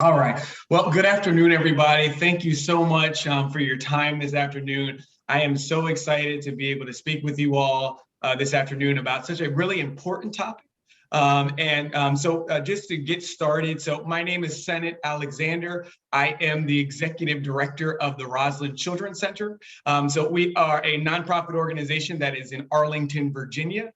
All right. Well, good afternoon, everybody. Thank you so much for your time this afternoon. I am so excited to be able to speak with you all this afternoon about such a really important topic. Just to get started, so my name is Senate Alexander. I am the executive director of the Roslyn Children's Center. So we are a nonprofit organization that is in Arlington, Virginia.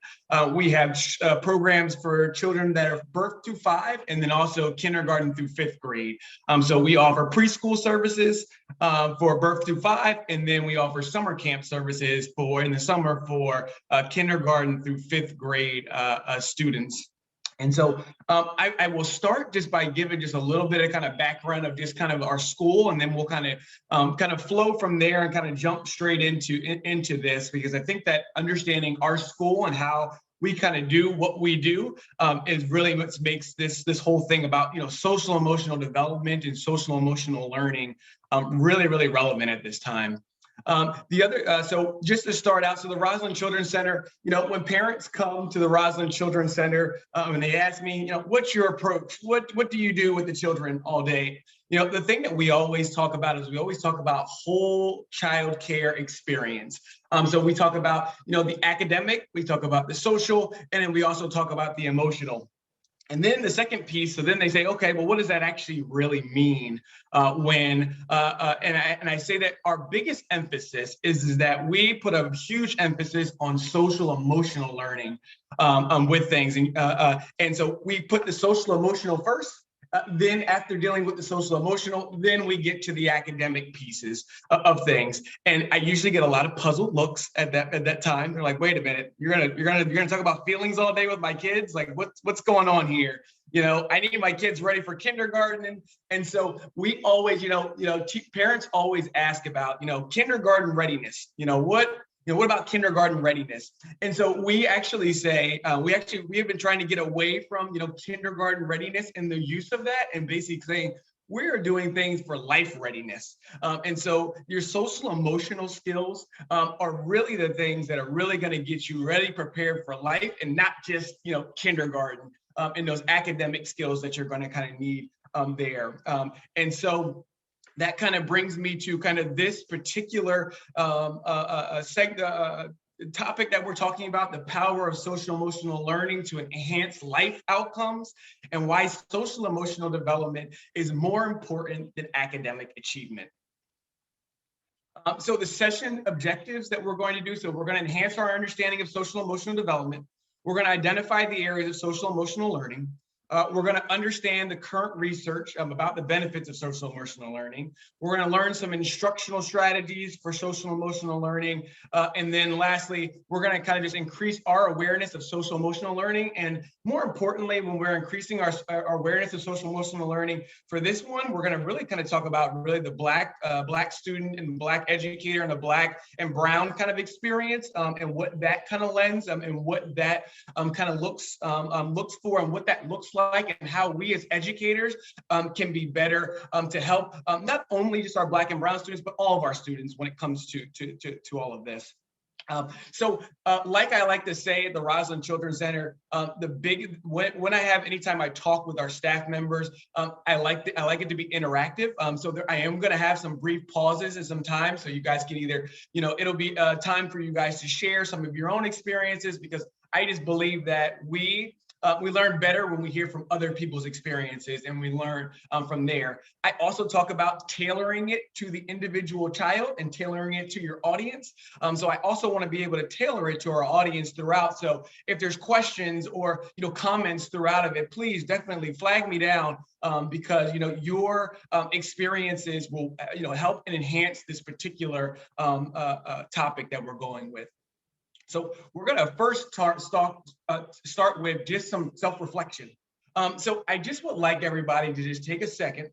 We have programs for children that are birth to 5 and then also kindergarten through 5th grade. So we offer preschool services for birth to 5, and then we offer summer camp services for in the summer for kindergarten through 5th grade students. And so I will start just by giving just a little bit of kind of background of just kind of our school, and then we'll kind of flow from there and kind of jump straight into this, because I think that understanding our school and how we kind of do what we do is really what makes this whole thing about social emotional development and social emotional learning really relevant at this time. So just to start out, so the Roslyn Children's Center, when parents come to the Roslyn Children's Center and they ask me, what's your approach? What do you do with the children all day? The thing that we always talk about is we always talk about whole child care experience. So we talk about, the academic, we talk about the social, and then we also talk about the emotional. And then the second piece, so then they say, okay, well, what does that actually really mean and I say that our biggest emphasis is that we put a huge emphasis on social emotional learning with things. And so we put the social emotional first. Then after dealing with the social emotional, then we get to the academic pieces of things. And I usually get a lot of puzzled looks at that time. They're like, wait a minute, you're gonna talk about feelings all day with my kids? Like what's going on here? I need my kids ready for kindergarten. And so we always, parents always ask about, kindergarten readiness. What about kindergarten readiness? And so we actually say, we have been trying to get away from, kindergarten readiness and the use of that, and basically saying, we're doing things for life readiness. And so your social emotional skills are really the things that are really going to get you ready, prepared for life, and not just, kindergarten and those academic skills that you're going to kind of need there. And so that kind of brings me to kind of this particular topic that we're talking about, the power of social emotional learning to enhance life outcomes, and why social emotional development is more important than academic achievement. So the session objectives that we're going to do, so we're going to enhance our understanding of social emotional development. We're going to identify the areas of social emotional learning. We're going to understand the current research about the benefits of social emotional learning. We're going to learn some instructional strategies for social emotional learning. And then lastly, we're going to kind of just increase our awareness of social emotional learning. And more importantly, when we're increasing our awareness of social emotional learning, for this one, we're going to really kind of talk about really the Black student and Black educator and the Black and Brown kind of experience and what that kind of lens and what that kind of looks for and what that looks like, and how we as educators can be better to help not only just our Black and Brown students, but all of our students when it comes to all of this. Like I like to say at the Roslyn Children's Center, when I have anytime I talk with our staff members, I like it to be interactive. I am going to have some brief pauses and some time, so you guys can either, it'll be time for you guys to share some of your own experiences, because I just believe that we learn better when we hear from other people's experiences, and we learn from there. I also talk about tailoring it to the individual child and tailoring it to your audience. So I also want to be able to tailor it to our audience throughout. So if there's questions or comments throughout of it, please definitely flag me down, because your experiences will help and enhance this particular topic that we're going with. So we're going to first start with just some self-reflection. So I just would like everybody to just take a second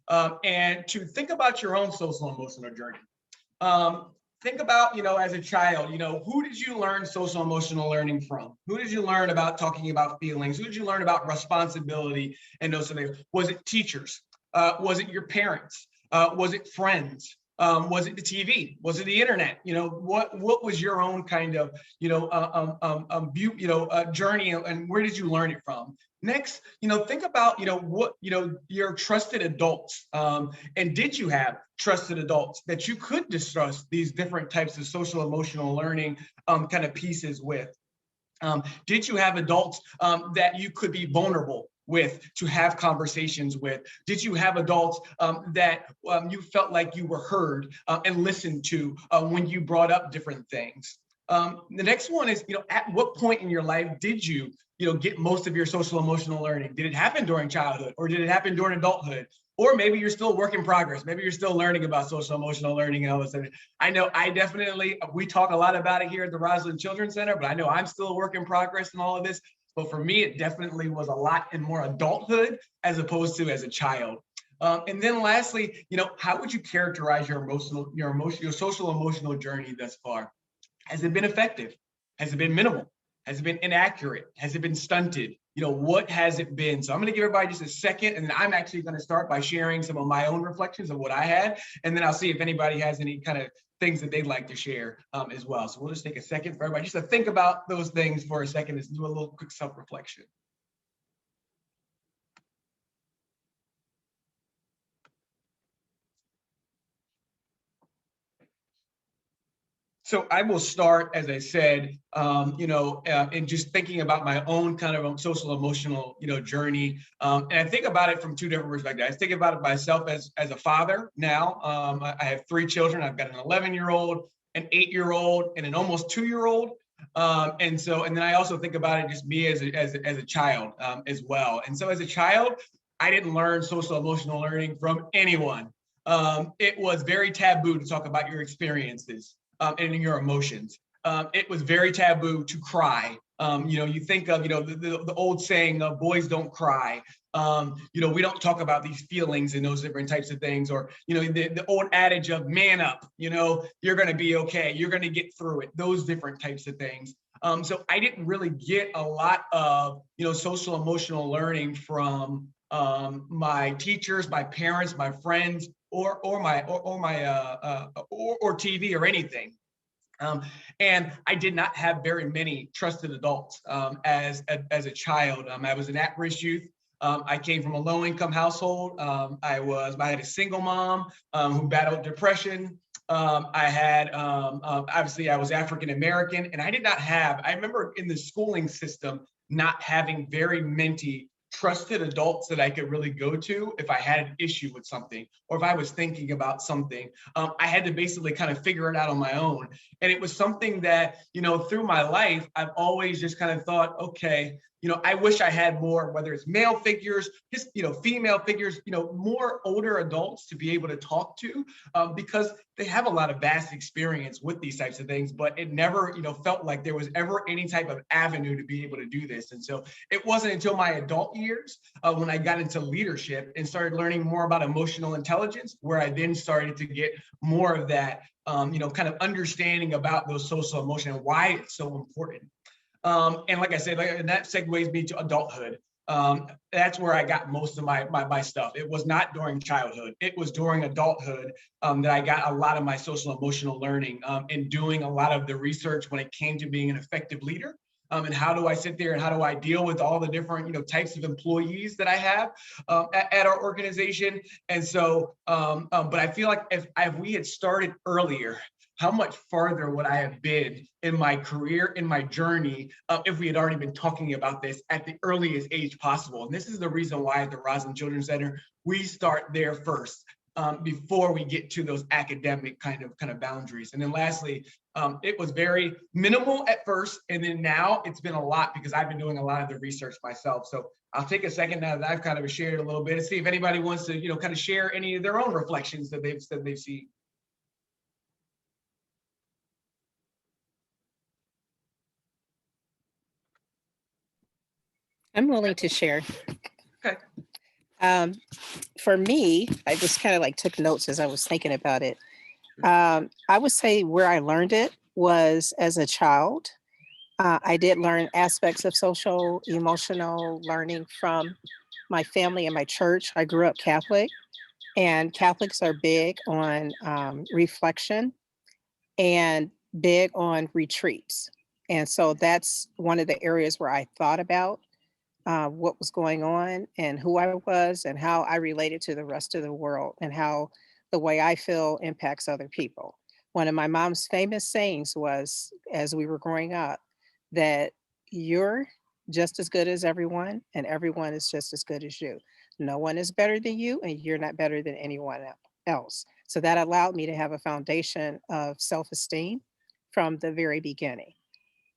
and to think about your own social emotional journey. Think about, as a child, who did you learn social emotional learning from? Who did you learn about talking about feelings? Who did you learn about responsibility and those things? Was it teachers? Was it your parents? Was it friends? Was it the TV? Was it the internet? What was your own kind of, journey, and where did you learn it from? Next, think about, what, your trusted adults, and did you have trusted adults that you could discuss these different types of social emotional learning kind of pieces with? Did you have adults that you could be vulnerable with, to have conversations with? Did you have adults that you felt like you were heard and listened to when you brought up different things? The next one is, at what point in your life did you, get most of your social emotional learning? Did it happen during childhood, or did it happen during adulthood? Or maybe you're still a work in progress. Maybe you're still learning about social emotional learning and all this. I know we talk a lot about it here at the Roslyn Children's Center, but I know I'm still a work in progress in all of this. But for me, it definitely was a lot in more adulthood as opposed to as a child. And then lastly, how would you characterize your social emotional journey thus far? Has it been effective? Has it been minimal? Has it been inaccurate? Has it been stunted? What has it been? So I'm going to give everybody just a second, and then I'm actually going to start by sharing some of my own reflections of what I had, and then I'll see if anybody has any kind of things that they'd like to share as well. So we'll just take a second for everybody just to think about those things for a second and do a little quick self-reflection. So I will start, as I said, in just thinking about my own kind of social emotional, journey. And I think about it from two different perspectives. I think about it myself as a father now. I have three children. I've got an 11-year-old, an 8-year-old, and an almost 2-year-old. And then I also think about it just me as a child as well. And so as a child, I didn't learn social emotional learning from anyone. It was very taboo to talk about your experiences and your emotions. It was very taboo to cry. You think of, the old saying of boys don't cry. We don't talk about these feelings and those different types of things, or, the old adage of man up, you're going to be okay. You're going to get through it. Those different types of things. So I didn't really get a lot of, social emotional learning from my teachers, my parents, my friends, or TV or anything. And I did not have very many trusted adults as a child. I was an at-risk youth. I came from a low-income household. I had a single mom who battled depression. Obviously I was African American, and I remember in the schooling system not having very many trusted adults that I could really go to if I had an issue with something, or if I was thinking about something. I had to basically kind of figure it out on my own. And it was something that, through my life, I've always just kind of thought, okay, I wish I had more, whether it's male figures, just, female figures, more older adults to be able to talk to, because they have a lot of vast experience with these types of things, but it never, felt like there was ever any type of avenue to be able to do this. And so it wasn't until my adult years when I got into leadership and started learning more about emotional intelligence, where I then started to get more of that, kind of understanding about those social emotions and why it's so important. And like I said, and that segues me to adulthood. That's where I got most of my stuff. It was not during childhood. It was during adulthood that I got a lot of my social emotional learning and doing a lot of the research when it came to being an effective leader. And how do I sit there and how do I deal with all the different, types of employees that I have at our organization? And so, but I feel like if we had started earlier, how much farther would I have been in my career, in my journey, if we had already been talking about this at the earliest age possible? And this is the reason why at the Roslyn Children's Center, we start there first before we get to those academic kind of boundaries. And then lastly, it was very minimal at first, and then now it's been a lot because I've been doing a lot of the research myself. So I'll take a second now that I've kind of shared a little bit and see if anybody wants to, kind of share any of their own reflections that they've seen. I'm willing to share. Okay. For me, I just kind of like took notes as I was thinking about it. I would say where I learned it was as a child. I did learn aspects of social emotional learning from my family and my church. I grew up Catholic. And Catholics are big on reflection and big on retreats. And so that's one of the areas where I thought about what was going on and who I was and how I related to the rest of the world and how the way I feel impacts other people. One of my mom's famous sayings was, as we were growing up, that you're just as good as everyone and everyone is just as good as you. No one is better than you and you're not better than anyone else. So that allowed me to have a foundation of self esteem from the very beginning.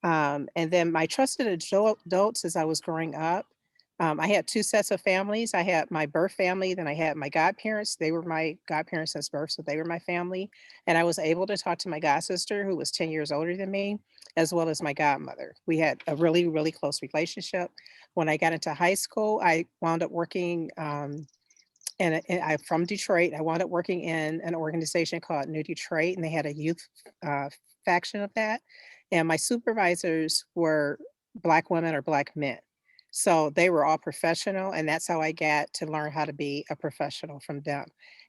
And then my trusted adults as I was growing up, I had two sets of families. I had my birth family, then I had my godparents. They were my godparents since birth, so they were my family. And I was able to talk to my god sister, who was 10 years older than me, as well as my godmother. We had a really, really close relationship. When I got into high school, I wound up working, and I'm from Detroit. I wound up working in an organization called New Detroit, and they had a youth faction of that. And my supervisors were Black women or Black men. So they were all professional, and that's how I got to learn how to be a professional from them.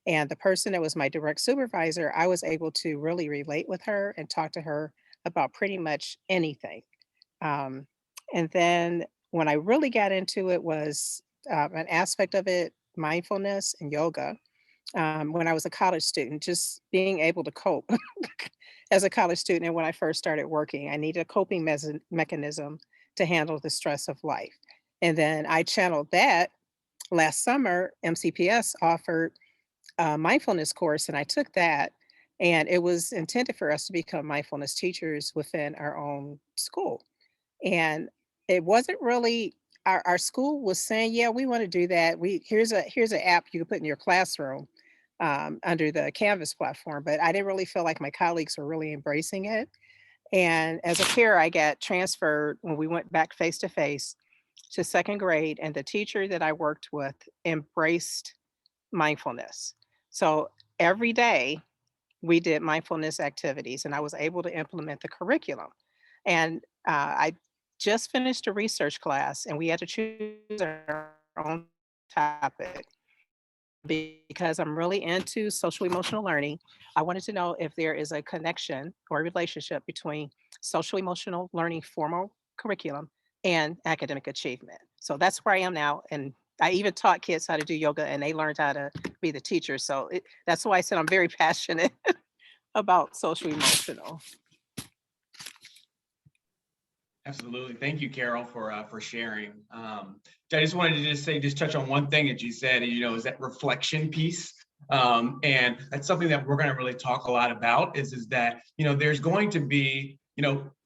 And the person that was my direct supervisor, I was able to really relate with her and talk to her about pretty much anything. Um, and then when I really got into it was an aspect of it, mindfulness and yoga. When I was a college student, just being able to cope as a college student. And when I first started working, I needed a coping mechanism to handle the stress of life. And then I channeled that last summer. MCPS offered a mindfulness course, and I took that. And it was intended for us to become mindfulness teachers within our own school. And it wasn't really our school was saying, yeah, we want to do that. Here's an app you can put in your classroom under the Canvas platform, but I didn't really feel like my colleagues were really embracing it. And as a peer, I got transferred when we went back face to face to second grade, and the teacher that I worked with embraced mindfulness. So every day we did mindfulness activities, and I was able to implement the curriculum. And I just finished a research class, and we had to choose our own topic because I'm really into social emotional learning. I wanted to know if there is a connection or a relationship between social emotional learning formal curriculum and academic achievement. So that's where I am now. And I even taught kids how to do yoga and they learned how to be the teacher. So that's why I said I'm very passionate about social emotional. Absolutely. Thank you, Carol, for sharing. I just wanted to just touch on one thing that you said, is that reflection piece. And that's something that we're going to really talk a lot about is that, there's going to be,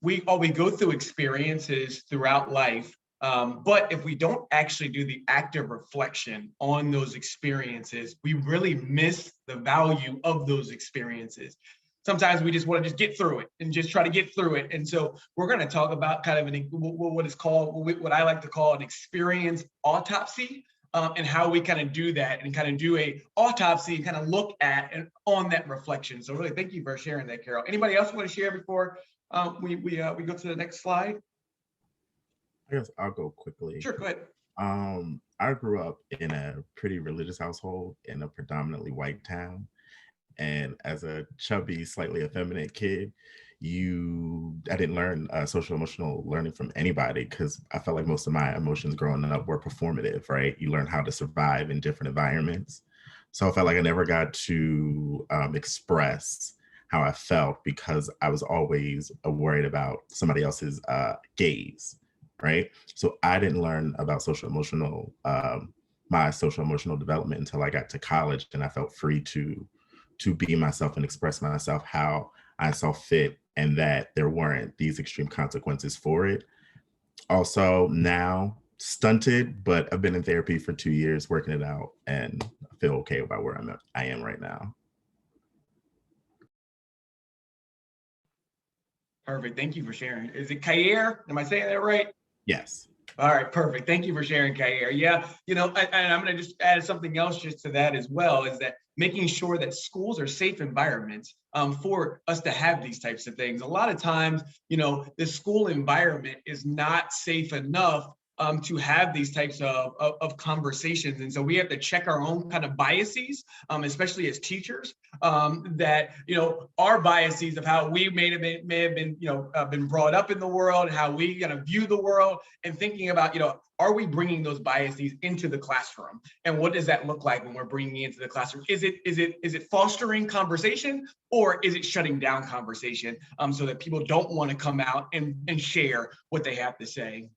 we go through experiences throughout life. But if we don't actually do the active reflection on those experiences, we really miss the value of those experiences. Sometimes we just want to just get through it and just try to get through it. And so we're going to talk about kind of what I like to call an experience autopsy, and how we kind of do that and kind of do a autopsy and kind of look at and on that reflection. So really, thank you for sharing that, Carol. Anybody else want to share before we go to the next slide? I guess I'll go quickly. Sure, go ahead. I grew up in a pretty religious household in a predominantly white town. And as a chubby, slightly effeminate kid, I didn't learn social emotional learning from anybody because I felt like most of my emotions growing up were performative, right? You learn how to survive in different environments. So I felt like I never got to express how I felt because I was always worried about somebody else's gaze, right? So I didn't learn about my social emotional development until I got to college, and I felt free to be myself and express myself how I saw fit, and that there weren't these extreme consequences for it. Also, now stunted, but I've been in therapy for 2 years working it out, and I feel okay about where I am right now. Perfect. Thank you for sharing. Is it Kair? Am I saying that right? Yes. All right, perfect. Thank you for sharing, Kair. Yeah, and I'm going to just add something else just to that as well, is that making sure that schools are safe environments for us to have these types of things. A lot of times, the school environment is not safe enough to have these types of conversations. And so we have to check our own kind of biases, especially as teachers, that, our biases of how we may have been, been brought up in the world, how we kind of view the world, and thinking about, are we bringing those biases into the classroom? And what does that look like when we're bringing it into the classroom? Is it fostering conversation, or is it shutting down conversation, so that people don't want to come out and share what they have to say?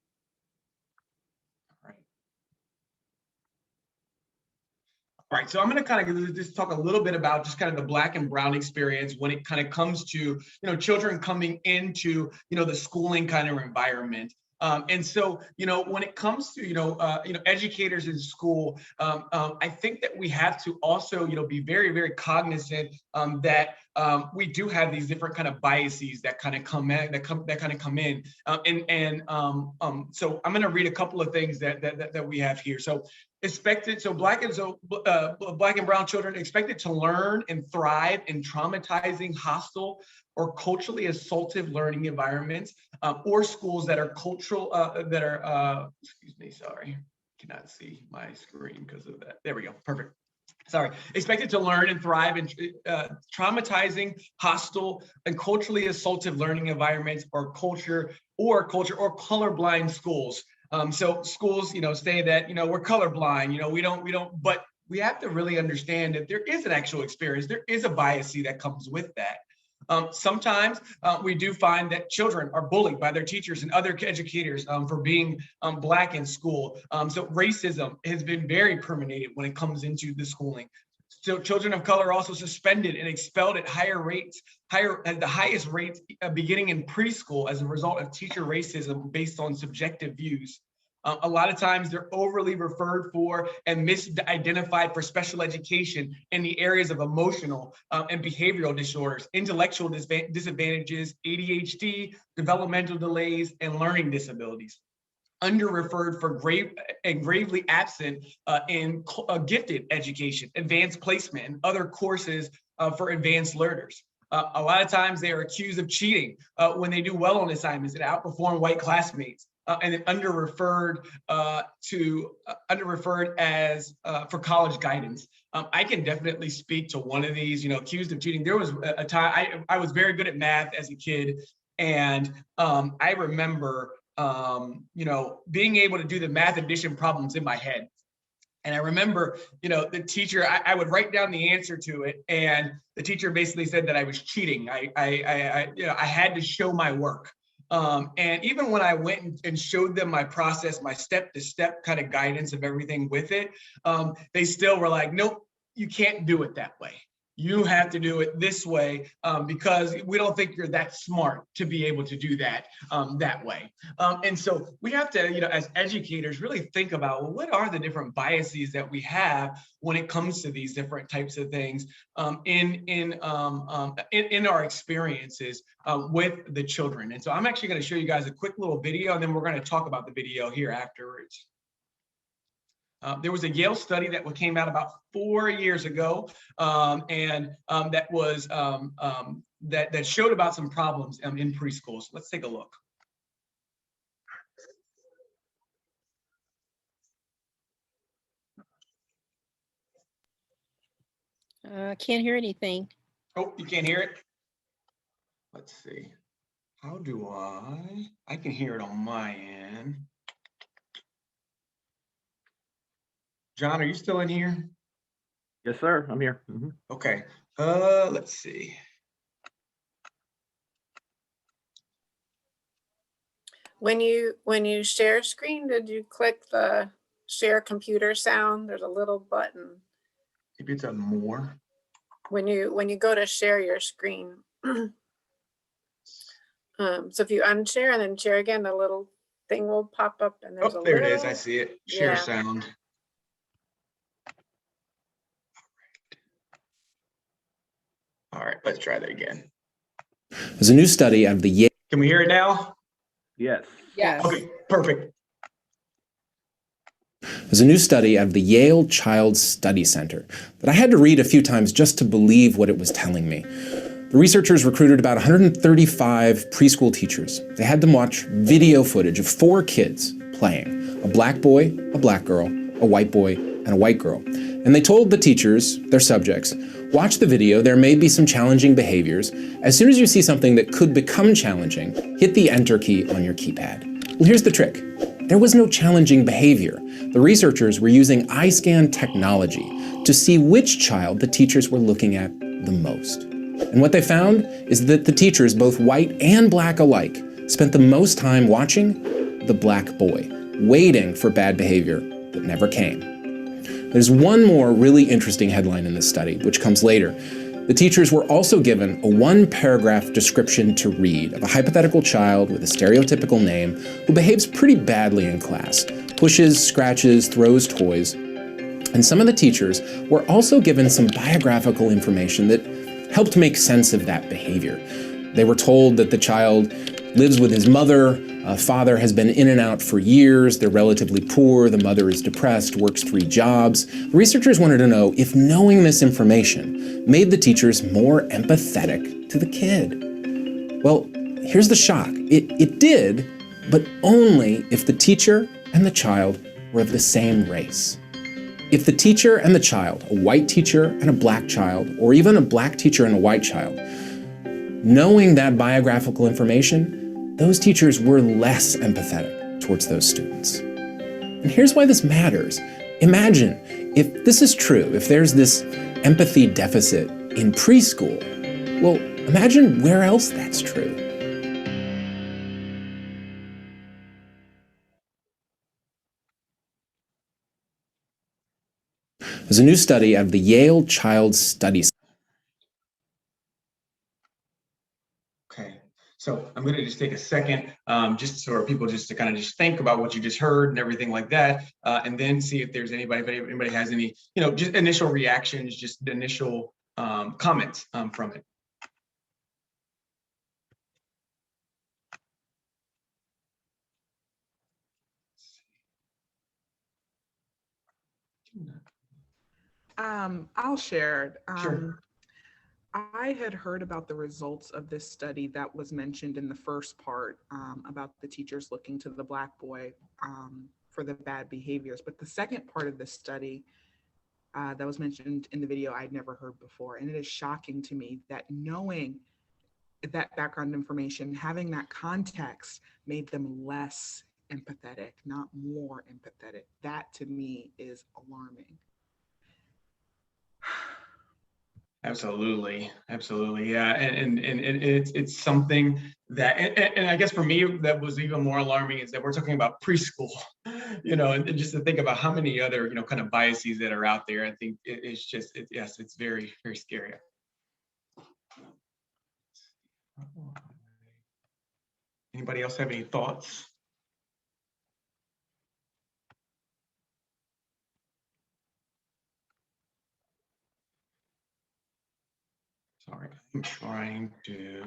All right, so I'm going to kind of just talk a little bit about just kind of the Black and brown experience when it kind of comes to, children coming into, the schooling kind of environment. And so, when it comes to, educators in school, I think that we have to also, be very, very cognizant that we do have these different kind of biases that kind of come in, so I'm going to read a couple of things that we have here. So Black and brown children expected to learn and thrive in traumatizing, hostile, or culturally assaultive learning environments, or schools that are excuse me, sorry, cannot see my screen because of that. There we go, perfect. Sorry, expected to learn and thrive in traumatizing, hostile, and culturally assaultive learning environments, or colorblind schools. So schools, say that, we're colorblind, we don't, but we have to really understand that there is an actual experience. There is a bias that comes with that. Sometimes we do find that children are bullied by their teachers and other educators for being Black in school. So racism has been very permeated when it comes into the schooling. So children of color are also suspended and expelled at the highest rates beginning in preschool as a result of teacher racism based on subjective views. A lot of times they're overly referred for and misidentified for special education in the areas of emotional and behavioral disorders, intellectual disadvantages, ADHD, developmental delays, and learning disabilities. Underreferred for gravely absent in gifted education, advanced placement, and other courses for advanced learners. A lot of times they are accused of cheating when they do well on assignments and outperform white classmates. And then underreferred as for college guidance. I can definitely speak to one of these, accused of cheating. There was a time I was very good at math as a kid. And I remember, being able to do the math addition problems in my head. And I remember, the teacher, I would write down the answer to it. And the teacher basically said that I was cheating. I had to show my work. And even when I went and showed them my process, my step-to-step kind of guidance of everything with it, they still were like, nope, you can't do it that way. You have to do it this way because we don't think you're that smart to be able to do that that way. And so we have to, as educators, really think about, well, what are the different biases that we have when it comes to these different types of things in our experiences with the children. And so I'm actually going to show you guys a quick little video, and then we're going to talk about the video here afterwards. There was a Yale study that came out about 4 years ago, and that was that showed about some problems in preschools. Let's take a look. Can't hear anything. Oh, you can't hear it? Let's see. How do I can hear it on my end. John, are you still in here? Yes, sir. I'm here. Mm-hmm. Okay. Let's see. When you share screen, did you click the share computer sound? There's a little button. Maybe it's on more. When you go to share your screen. So if you unshare and then share again, the little thing will pop up, and there's there it is. I see it. Share sound. All right, let's try that again. There's a new study out of the Yale. Can we hear it now? Yes. Yes. Okay, perfect. There's a new study out of the Yale Child Study Center that I had to read a few times just to believe what it was telling me. The researchers recruited about 135 preschool teachers. They had them watch video footage of 4 kids playing, a black boy, a black girl, a white boy, and a white girl. And they told the teachers, their subjects, watch the video, there may be some challenging behaviors. As soon as you see something that could become challenging, hit the enter key on your keypad. Well, here's the trick. There was no challenging behavior. The researchers were using eye scan technology to see which child the teachers were looking at the most. And what they found is that the teachers, both white and black alike, spent the most time watching the black boy, waiting for bad behavior that never came. There's one more really interesting headline in this study, which comes later. The teachers were also given a one-paragraph description to read of a hypothetical child with a stereotypical name who behaves pretty badly in class, pushes, scratches, throws toys. And some of the teachers were also given some biographical information that helped make sense of that behavior. They were told that the child lives with his mother, father has been in and out for years, they're relatively poor, the mother is depressed, works 3 jobs. The researchers wanted to know if knowing this information made the teachers more empathetic to the kid. Well, here's the shock. It did, but only if the teacher and the child were of the same race. If the teacher and the child, a white teacher and a black child, or even a black teacher and a white child, knowing that biographical information, those teachers were less empathetic towards those students. And here's why this matters. Imagine if this is true, if there's this empathy deficit in preschool, well, imagine where else that's true. There's a new study out of the Yale Child Study Center. Okay, so I'm going to just take a second, just for people just to kind of just think about what you just heard and everything like that, and then see if there's anybody, if anybody has any, just initial reactions, just initial comments from it. I'll share. Sure. I had heard about the results of this study that was mentioned in the first part about the teachers looking to the black boy for the bad behaviors. But the second part of this study that was mentioned in the video, I'd never heard before. And it is shocking to me that knowing that background information, having that context made them less empathetic, not more empathetic. That to me is alarming. Absolutely, yeah, and it's something that, and I guess for me that was even more alarming is that we're talking about preschool, and just to think about how many other kind of biases that are out there. I think it's just yes, it's very, very scary. Anybody else have any thoughts? Sorry, I'm trying to.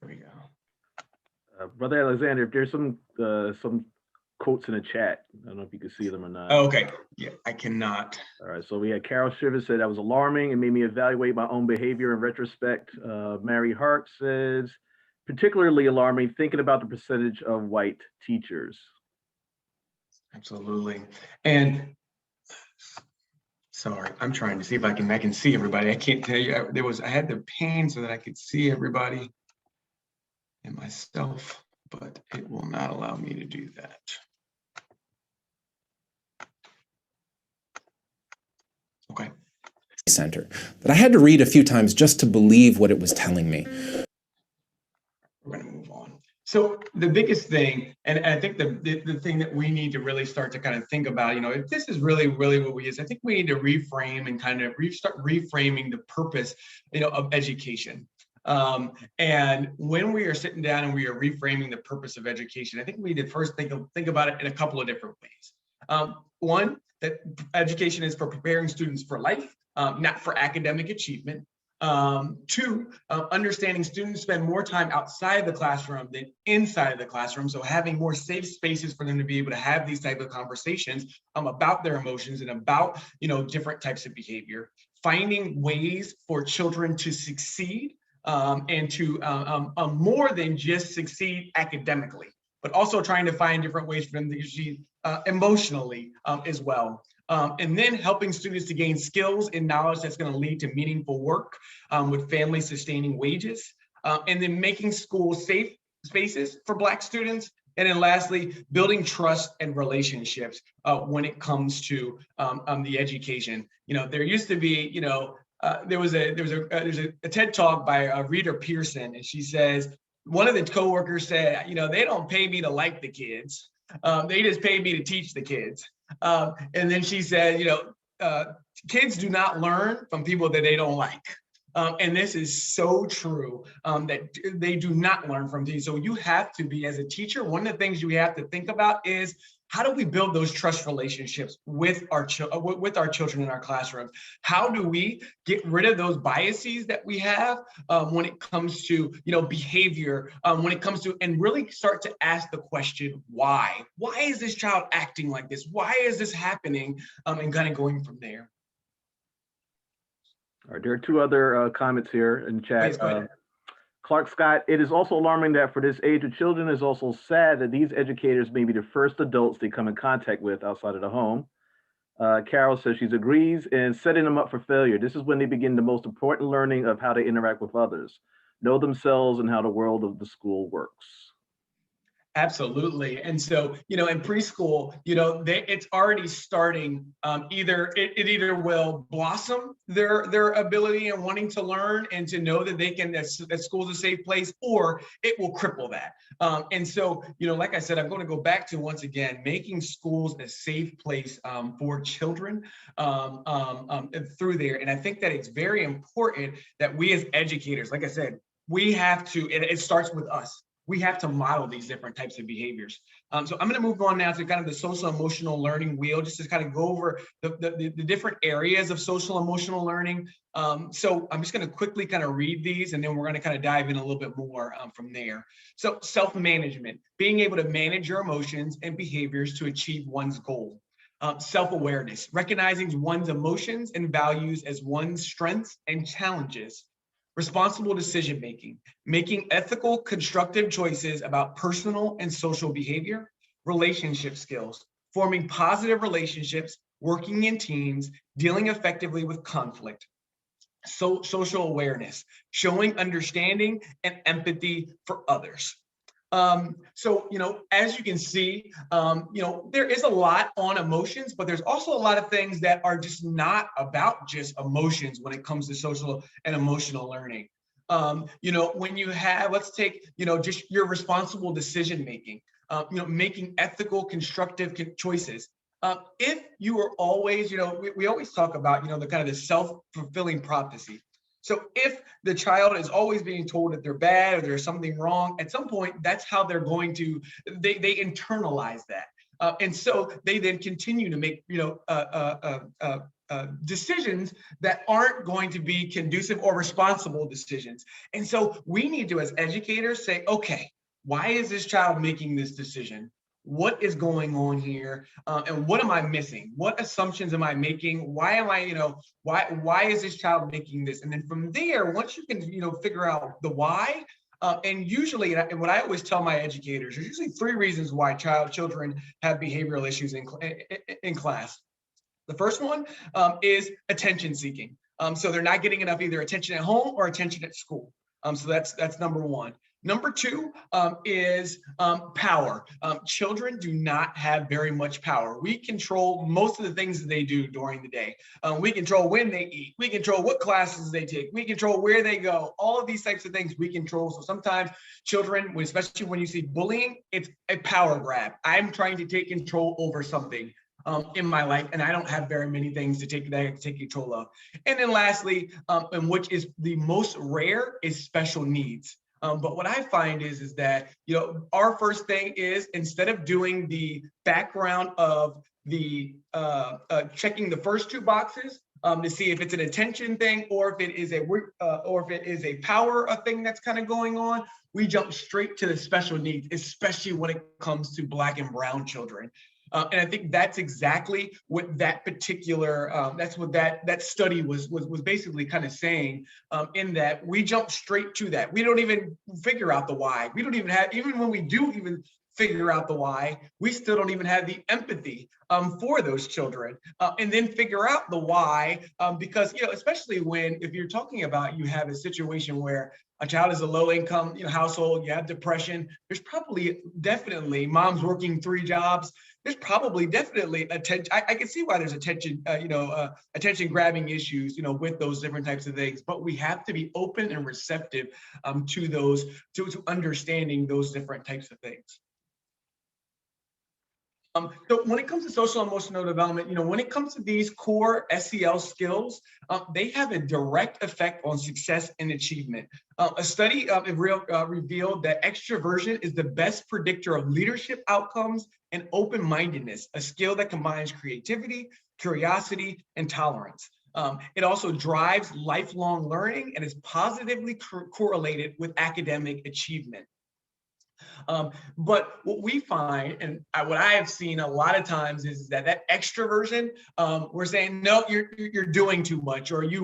There we go. Brother Alexander, if there's some quotes in the chat, I don't know if you can see them or not. Oh, okay, yeah, I cannot. All right, so we had Carol Shivers said that was alarming and made me evaluate my own behavior in retrospect. Mary Hart says, particularly alarming thinking about the percentage of white teachers. Absolutely, and sorry, I'm trying to see if I can see everybody. I can't tell you. I had the pane so that I could see everybody and myself, but it will not allow me to do that. Okay. Center that I had to read a few times just to believe what it was telling me. We're going to move on. So the biggest thing, and I think the thing that we need to really start to kind of think about, if this is really what we is, I think we need to reframe and kind of start reframing the purpose, of education. And when we are sitting down and we are reframing the purpose of education, I think we need to first think about it in a couple of different ways. One, that education is for preparing students for life, not for academic achievement. Two, understanding students spend more time outside the classroom than inside of the classroom. So having more safe spaces for them to be able to have these type of conversations about their emotions and about, different types of behavior, finding ways for children to succeed and to more than just succeed academically, but also trying to find different ways for them to succeed emotionally as well. And then helping students to gain skills and knowledge that's going to lead to meaningful work with family sustaining wages. And then making schools safe spaces for Black students. And then lastly, building trust and relationships when it comes to the education. There used to be, there's a TED talk by Rita Pearson, and she says, one of the coworkers said, they don't pay me to like the kids. They just pay me to teach the kids. And then she said, kids do not learn from people that they don't like. And this is so true, that they do not learn from these. So you have to be, as a teacher, one of the things you have to think about is, how do we build those trust relationships with our children in our classrooms? How do we get rid of those biases that we have when it comes to behavior, when it comes to, and really start to ask the question, why? Why is this child acting like this? Why is this happening? And kind of going from there. All right, there are two other comments here in chat. Please, Clark Scott, it is also alarming that for this age of children, it's also sad that these educators may be the first adults they come in contact with outside of the home. Carol says she agrees, and setting them up for failure. This is when they begin the most important learning of how to interact with others, know themselves, and how the world of the school works. Absolutely. And so, in preschool, it's already starting. It either will blossom their ability and wanting to learn and to know that that school's a safe place, or it will cripple that. And so, like I said, I'm going to go back to, once again, making schools a safe place for children through there. And I think that it's very important that we as educators, like I said, we have to, and it starts with us. We have to model these different types of behaviors. So I'm going to move on now to kind of the social emotional learning wheel, just to kind of go over the different areas of social emotional learning. So I'm just going to quickly kind of read these, and then we're going to kind of dive in a little bit more from there. So self-management, being able to manage your emotions and behaviors to achieve one's goal. Self-awareness, recognizing one's emotions and values as one's strengths and challenges. Responsible decision-making, making ethical, constructive choices about personal and social behavior. Relationship skills, forming positive relationships, working in teams, dealing effectively with conflict. So, social awareness, showing understanding and empathy for others. So, as you can see, there is a lot on emotions, but there's also a lot of things that are just not about just emotions when it comes to social and emotional learning. When you have, let's take, just your responsible decision-making, making ethical, constructive choices. If you are always, we always talk about, the kind of the self-fulfilling prophecy. So if the child is always being told that they're bad or there's something wrong, at some point, that's how they're going to, they internalize that. And so they then continue to make, decisions that aren't going to be conducive or responsible decisions. And so we need to, as educators, say, okay, why is this child making this decision? What is going on here? And what am I missing? What assumptions am I making? Why am I, why is this child making this? And then from there, once you can, figure out the why, and usually, and what I always tell my educators, there's usually 3 reasons why children have behavioral issues in class. The first one is attention seeking. So they're not getting enough either attention at home or attention at school. So that's number 1. Number 2 is power. Children do not have very much power. We control most of the things that they do during the day. We control when they eat. We control what classes they take. We control where they go. All of these types of things we control. So sometimes children, especially when you see bullying, it's a power grab. I'm trying to take control over something in my life, and I don't have very many things to take control of. And then lastly, and which is the most rare, is special needs. But what I find is that, our first thing is, instead of doing the background of the checking the first 2 boxes to see if it's an attention thing or if it is a power thing that's kind of going on, we jump straight to the special needs, especially when it comes to Black and brown children. And I think that's exactly what that particular, that's what that study was basically kind of saying, in that we jump straight to that. We don't even figure out the why. We don't even have, even when we do even figure out the why, we still don't even have the empathy for those children, and then figure out the why, because, especially if you're talking about, you have a situation where a child is a low income household, you have depression, there's probably definitely moms working 3 jobs. There's probably definitely attention. I can see why there's attention, attention grabbing issues, with those different types of things, but we have to be open and receptive to those, to understanding those different types of things. So when it comes to social emotional development, when it comes to these core SEL skills, they have a direct effect on success and achievement. A study revealed that extroversion is the best predictor of leadership outcomes and open-mindedness, a skill that combines creativity, curiosity, and tolerance. It also drives lifelong learning and is positively correlated with academic achievement. But what we find, and what I have seen a lot of times, is that extroversion, we're saying, no, you're doing too much, or you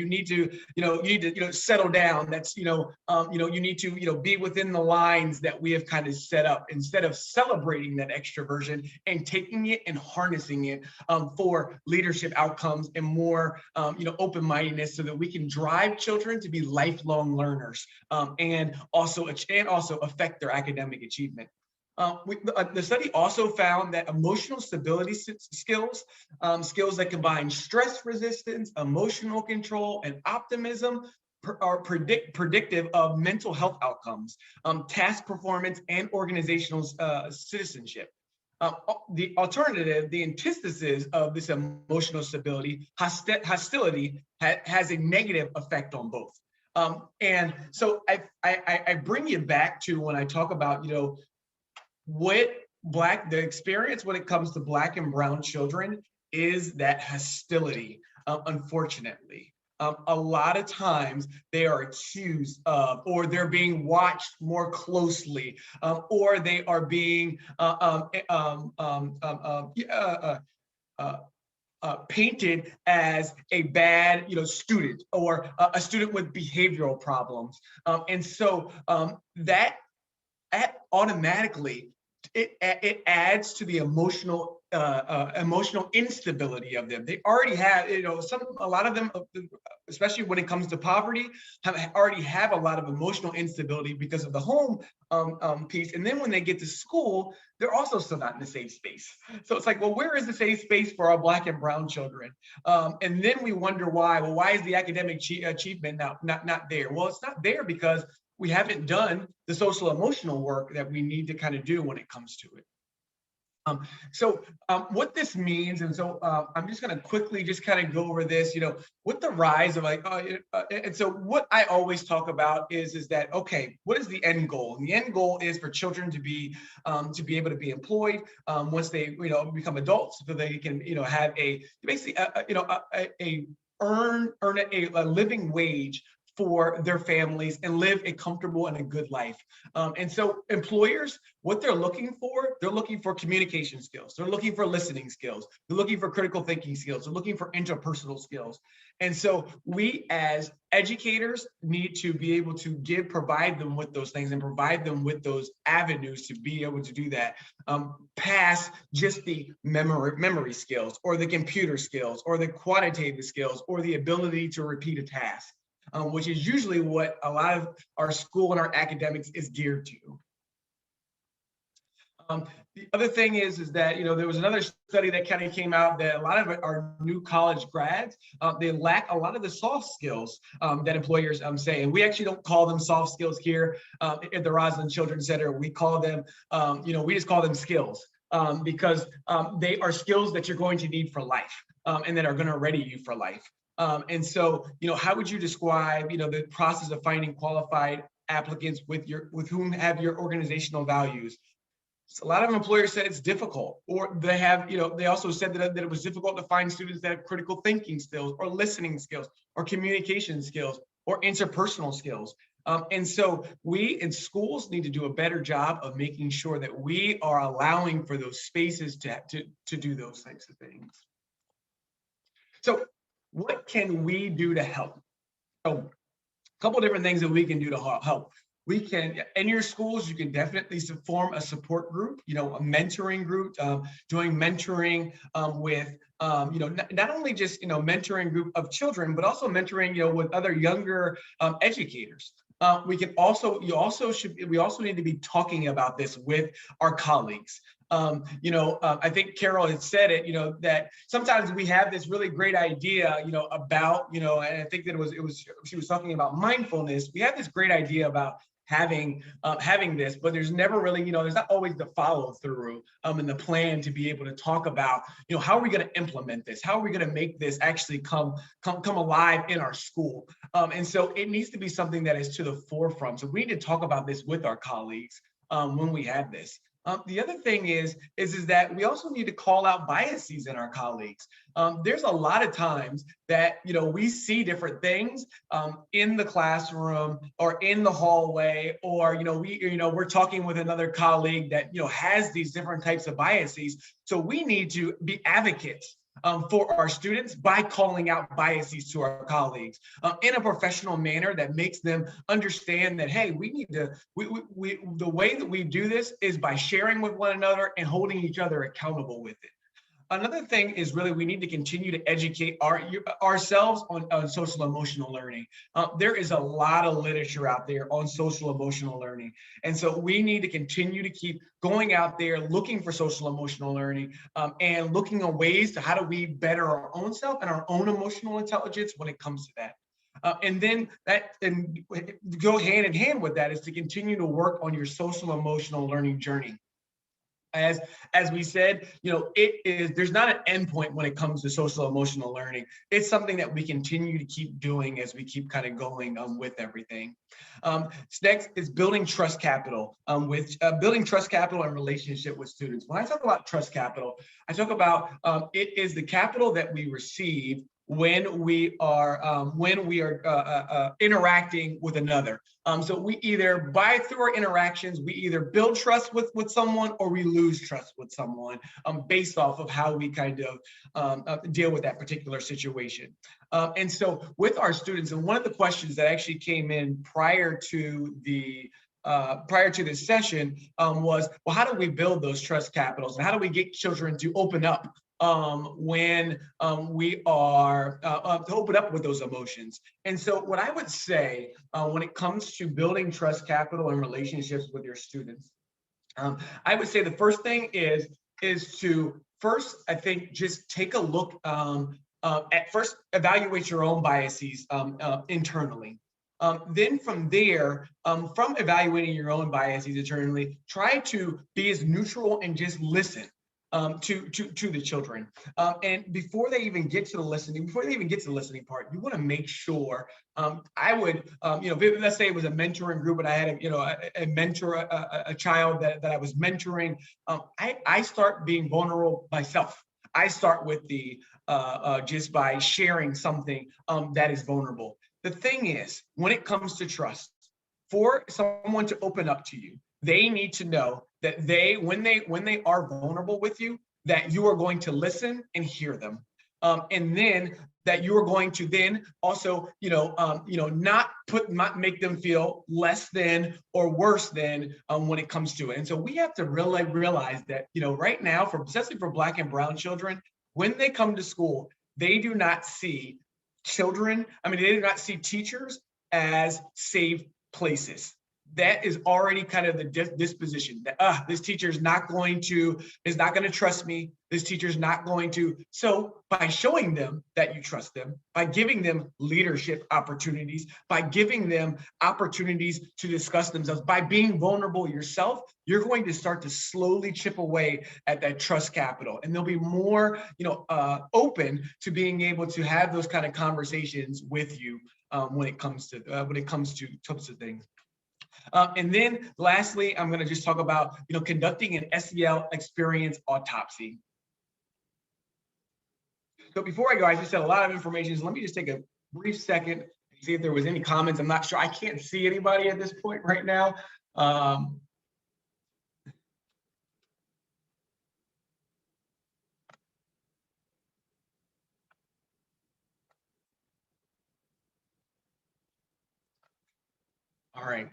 need to settle down. That's, you need to, be within the lines that we have kind of set up, instead of celebrating that extroversion and taking it and harnessing it for leadership outcomes and more, open-mindedness, so that we can drive children to be lifelong learners, and also affect their academic achievement. The study also found that emotional stability skills, skills that combine stress resistance, emotional control, and optimism, are predictive of mental health outcomes, task performance, and organizational citizenship. The alternative, the antithesis of this emotional stability, hostility, has a negative effect on both. And so I bring you back to, when I talk about, the experience when it comes to Black and brown children is that hostility, unfortunately. A lot of times they are accused of, or they're being watched more closely, or they are being painted as a bad, student, or a student with behavioral problems, and so that automatically it adds to the emotional instability of them. They already have, a lot of them, especially when it comes to poverty, already have a lot of emotional instability because of the home piece. And then when they get to school, they're also still not in a safe space. So it's like, well, where is the safe space for our Black and brown children? And then we wonder why. Well, why is the academic achievement not there? Well, it's not there because we haven't done the social emotional work that we need to kind of do when it comes to it. So what this means, and so I'm just going to quickly just kind of go over this, with the rise of and so what I always talk about is that, okay, what is the end goal? And the end goal is for children to be able to be employed once they, become adults, so they can, have basically earn a living wage for their families and live a comfortable and a good life. And so employers, what they're looking for communication skills. They're looking for listening skills. They're looking for critical thinking skills. They're looking for interpersonal skills. And so we as educators need to be able to provide them with those things and provide them with those avenues to be able to do that, past just the memory skills, or the computer skills, or the quantitative skills, or the ability to repeat a task. Which is usually what a lot of our school and our academics is geared to. The other thing is that, there was another study that kind of came out that a lot of our new college grads, they lack a lot of the soft skills that employers say. And we actually don't call them soft skills here at the Roslyn Children's Center. We call them, we just call them skills because they are skills that you're going to need for life and that are going to ready you for life. And so, how would you describe, the process of finding qualified applicants with whom have your organizational values? So a lot of employers said it's difficult, or they have, they also said that it was difficult to find students that have critical thinking skills, or listening skills, or communication skills, or interpersonal skills. And so we in schools need to do a better job of making sure that we are allowing for those spaces to do those types of things. So what can we do to help? So a couple different things that we can do to help. we can, in your schools, you can definitely form a support group, a mentoring group, doing mentoring with, not only just, mentoring group of children, but also mentoring, with other younger educators. We also need to be talking about this with our colleagues. I think Carol had said it, that sometimes we have this really great idea, about, and I think that she was talking about mindfulness. We have this great idea about having this, but there's never really, there's not always the follow through and the plan to be able to talk about, how are we going to implement this? How are we going to make this actually come alive in our school? And so it needs to be something that is to the forefront. So we need to talk about this with our colleagues when we have this. The other thing is that we also need to call out biases in our colleagues. There's a lot of times that, we see different things in the classroom or in the hallway, or, we're talking with another colleague that, has these different types of biases. So we need to be advocates for our students by calling out biases to our colleagues in a professional manner that makes them understand that, hey, we need to, the way that we do this is by sharing with one another and holding each other accountable with it. Another thing is really we need to continue to educate ourselves on social emotional learning. There is a lot of literature out there on social emotional learning. And so we need to continue to keep going out there, looking for social emotional learning and looking at ways to how do we better our own self and our own emotional intelligence when it comes to that. And then go hand in hand with that is to continue to work on your social emotional learning journey. As we said, there's not an endpoint when it comes to social emotional learning. It's something that we continue to keep doing as we keep kind of going with everything. Next is building trust capital, building trust capital and relationship with students. When I talk about trust capital, I talk about it is the capital that we receive when we are interacting with another. So we either, through our interactions, we either build trust with someone or we lose trust with someone based off of how we kind of deal with that particular situation. And so with our students, and one of the questions that actually came in prior to this session was, well, how do we build those trust capitals and how do we get children to open up when we are to open up with those emotions? And so what I would say when it comes to building trust capital and relationships with your students, I would say the first thing is to first, I think, just take a look at first, evaluate your own biases internally. Then from there, from evaluating your own biases internally, try to be as neutral and just listen to the children. And before they even get to the listening, part, you want to make sure, I would, let's say it was a mentoring group and I had a mentor, a child that I was mentoring, I start being vulnerable myself. I start with just by sharing something that is vulnerable. The thing is, when it comes to trust, for someone to open up to you, they need to know that when they are vulnerable with you, that you are going to listen and hear them. And then that you are going to then also, not make them feel less than or worse than when it comes to it. And so we have to really realize that, right now, especially for Black and Brown children, when they come to school, they do not see they do not see teachers as safe places. That is already kind of the disposition that this teacher is not going to trust me. This teacher is not going to. So by showing them that you trust them, by giving them leadership opportunities, by giving them opportunities to discuss themselves, by being vulnerable yourself, you're going to start to slowly chip away at that trust capital, and they'll be more, open to being able to have those kind of conversations with you when it comes to things. And then lastly, I'm going to just talk about, conducting an SEL experience autopsy. So before I go, I just said a lot of information. So let me just take a brief second and see if there was any comments. I'm not sure. I can't see anybody at this point right now. All right.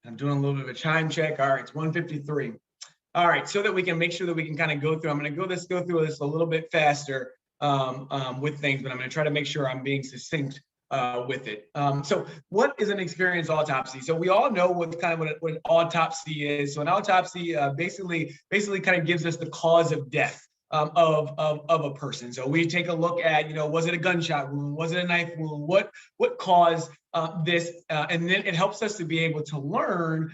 I'm doing a little bit of a chime check. All right, it's 1:53. All right, so that we can make sure that we can kind of go through, I'm going to go through this a little bit faster with things, but I'm going to try to make sure I'm being succinct with it. So what is an experience autopsy? So we all know what an autopsy is. So an autopsy basically kind of gives us the cause of death of a person. So we take a look at, was it a gunshot wound? Was it a knife wound? What caused this? And then it helps us to be able to learn,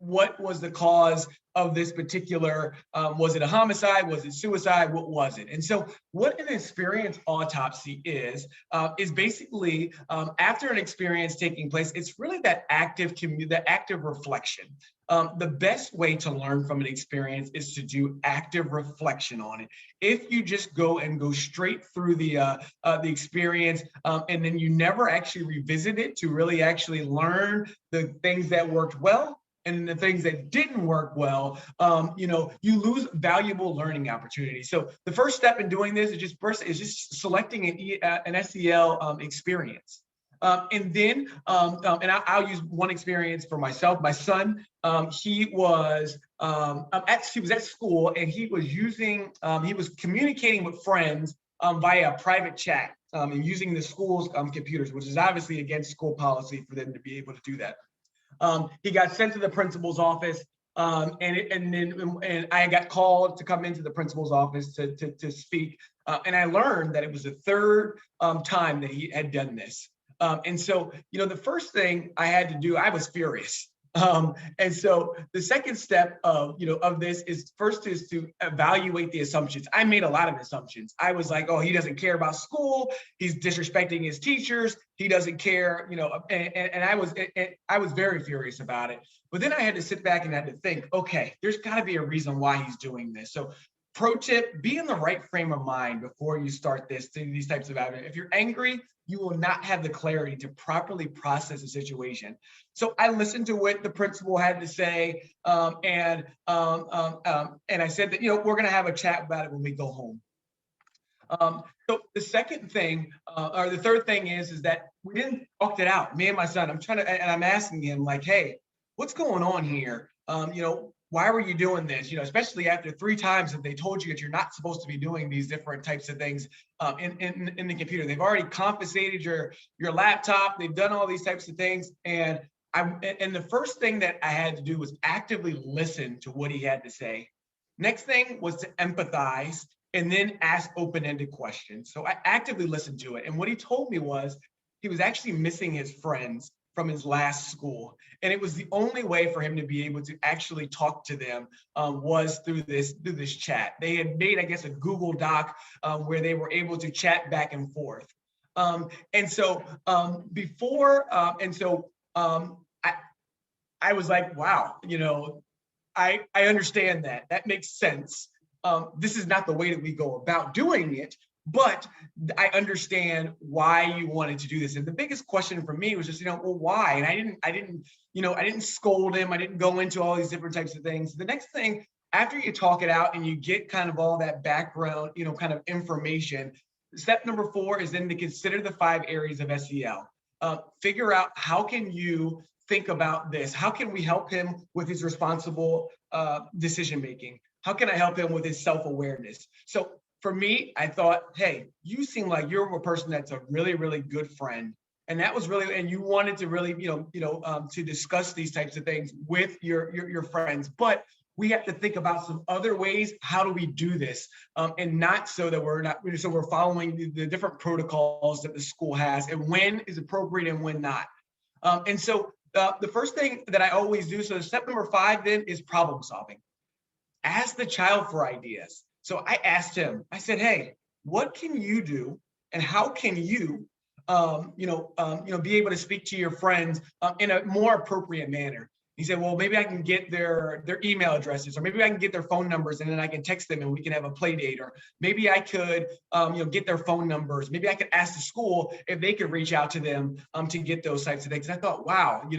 what was the cause of this particular, was it a homicide? Was it suicide? What was it? And so what an experience autopsy is basically after an experience taking place, it's really that active reflection. The best way to learn from an experience is to do active reflection on it. If you just go straight through the experience and then you never actually revisit it to really actually learn the things that worked well and the things that didn't work well, you lose valuable learning opportunities. So the first step in doing this is just selecting an SEL experience. And then, I'll use one experience for myself. My son, he was at school and he was communicating with friends via private chat and using the school's computers, which is obviously against school policy for them to be able to do that. He got sent to the principal's office, and I got called to come into the principal's office to speak. And I learned that it was the third time that he had done this. And so, the first thing I had to do, I was furious. And so the second step of this is to evaluate the assumptions. I made a lot of assumptions. I was like, oh, he doesn't care about school. He's disrespecting his teachers. He doesn't care, and I was very furious about it. But then I had to sit back and had to think, okay, there's got to be a reason why he's doing this. So pro tip, be in the right frame of mind before you start these types of actions. If you're angry, you will not have the clarity to properly process the situation. So I listened to what the principal had to say, and I said that we're going to have a chat about it when we go home. So the second thing, or the third thing is that we didn't talk it out. Me and my son. I'm asking him like, hey, what's going on here? Why were you doing this? Especially after 3 times that they told you that you're not supposed to be doing these different types of things in the computer. They've already confiscated your laptop. They've done all these types of things. And the first thing that I had to do was actively listen to what he had to say. Next thing was to empathize and then ask open-ended questions. So I actively listened to it. And what he told me was he was actually missing his friends from his last school. And it was the only way for him to be able to actually talk to them was through this chat. They had made, I guess, a Google Doc where they were able to chat back and forth. I was like, wow, I understand that. That makes sense. This is not the way that we go about doing it, but I understand why you wanted to do this. And the biggest question for me was just, well, why? And I didn't scold him. I didn't go into all these different types of things. The next thing, after you talk it out and you get kind of all that background, kind of information, step number 4 is then to consider the 5 areas of SEL. Figure out how can you think about this? How can we help him with his responsible decision-making? How can I help him with his self-awareness? So for me, I thought, hey, you seem like you're a person that's a really, really good friend. And that was really, and you wanted to really, to discuss these types of things with your friends. But we have to think about some other ways. How do we do this? And not so that we're following the different protocols that the school has and when is appropriate and when not. And so the first thing that I always do, so step number 5 then is problem solving. Ask the child for ideas. So I asked him, I said, hey, what can you do and how can you, be able to speak to your friends in a more appropriate manner? He said, well, maybe I can get their email addresses, or maybe I can get their phone numbers and then I can text them and we can have a play date, or maybe I could, get their phone numbers. Maybe I could ask the school if they could reach out to them to get those types of things. I thought, wow,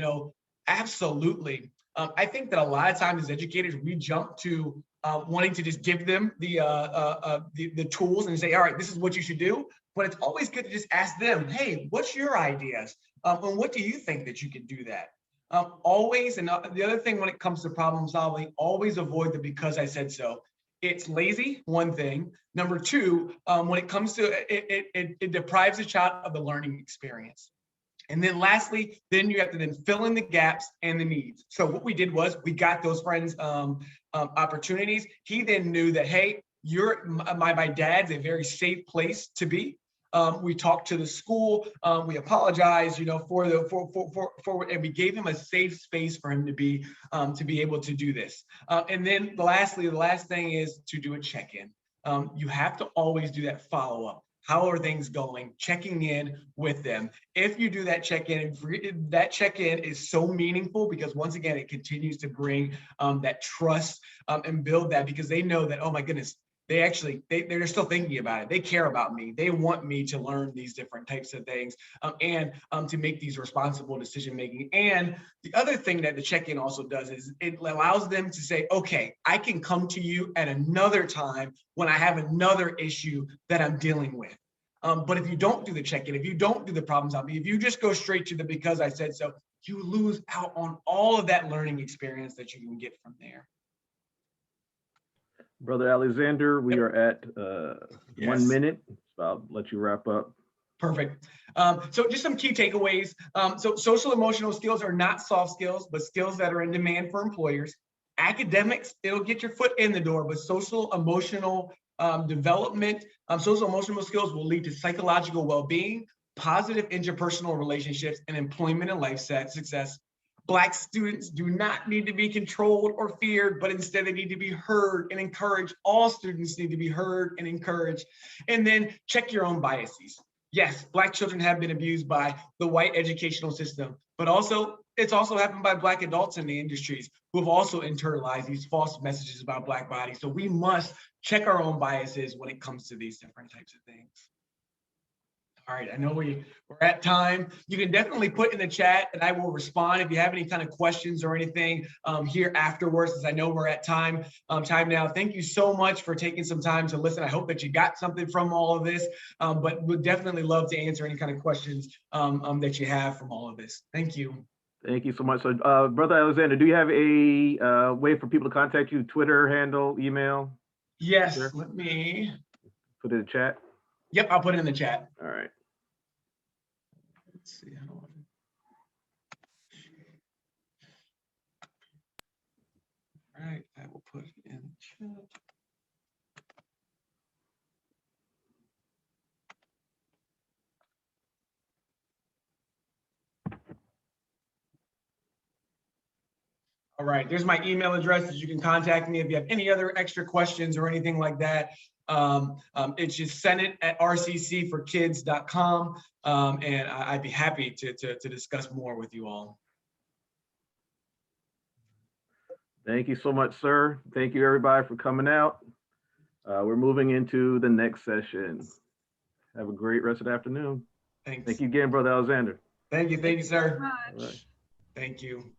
absolutely. I think that a lot of times as educators, we jump to wanting to just give them the tools and say, all right, this is what you should do. But it's always good to just ask them, hey, what's your ideas? And what do you think that you can do that? Always, and the other thing when it comes to problem solving, always avoid the because I said so. It's lazy, one thing. Number two, when it comes to it deprives the child of the learning experience. And then lastly, then you have to then fill in the gaps and the needs. So what we did was we got those friends opportunities. He then knew that, hey, my dad's a very safe place to be. We talked to the school. We apologized, and we gave him a safe space for him to be able to do this. And then the last thing is to do a check-in. You have to always do that follow-up. How are things going? Checking in with them. If you do that check-in, that check-in is so meaningful because once again, it continues to bring that trust and build that because they know that, oh my goodness, they're still thinking about it. They care about me. They want me to learn these different types of things and to make these responsible decision-making. And the other thing that the check-in also does is it allows them to say, okay, I can come to you at another time when I have another issue that I'm dealing with. But if you don't do the check-in, if you don't do the problem solving, if you just go straight to the because I said so, you lose out on all of that learning experience that you can get from there. Brother Alexander, we are at Yes. 1 minute. So I'll let you wrap up. Perfect. So just some key takeaways. So social emotional skills are not soft skills, but skills that are in demand for employers. Academics, it'll get your foot in the door, but social emotional development, social emotional skills will lead to psychological well-being, positive interpersonal relationships, and employment and life success. Black students do not need to be controlled or feared, but instead they need to be heard and encouraged. All students need to be heard and encouraged. And then check your own biases. Yes, Black children have been abused by the white educational system, but it's also happened by Black adults in the industries who have also internalized these false messages about Black bodies. So we must check our own biases when it comes to these different types of things. All right, I know we're at time. You can definitely put in the chat and I will respond if you have any kind of questions or anything here afterwards, as I know we're at time now. Thank you so much for taking some time to listen. I hope that you got something from all of this, but would definitely love to answer any kind of questions that you have from all of this. Thank you. Thank you so much. So, Brother Alexander, do you have a way for people to contact you? Twitter handle, email? Yes, Sure. let me. Put it in the chat. Yep, I'll put it in the chat. All right. Let's see. How do All right, I will put it in the chat. All right, there's my email address that you can contact me if you have any other extra questions or anything like that. It's just senate@rccforkids.com, and I'd be happy to discuss more with you all. Thank you so much, sir. Thank you, everybody, for coming out. We're moving into the next session. Have a great rest of the afternoon. Thanks. Thank you again, Brother Alexander. Thank you, sir. All right. Thank you.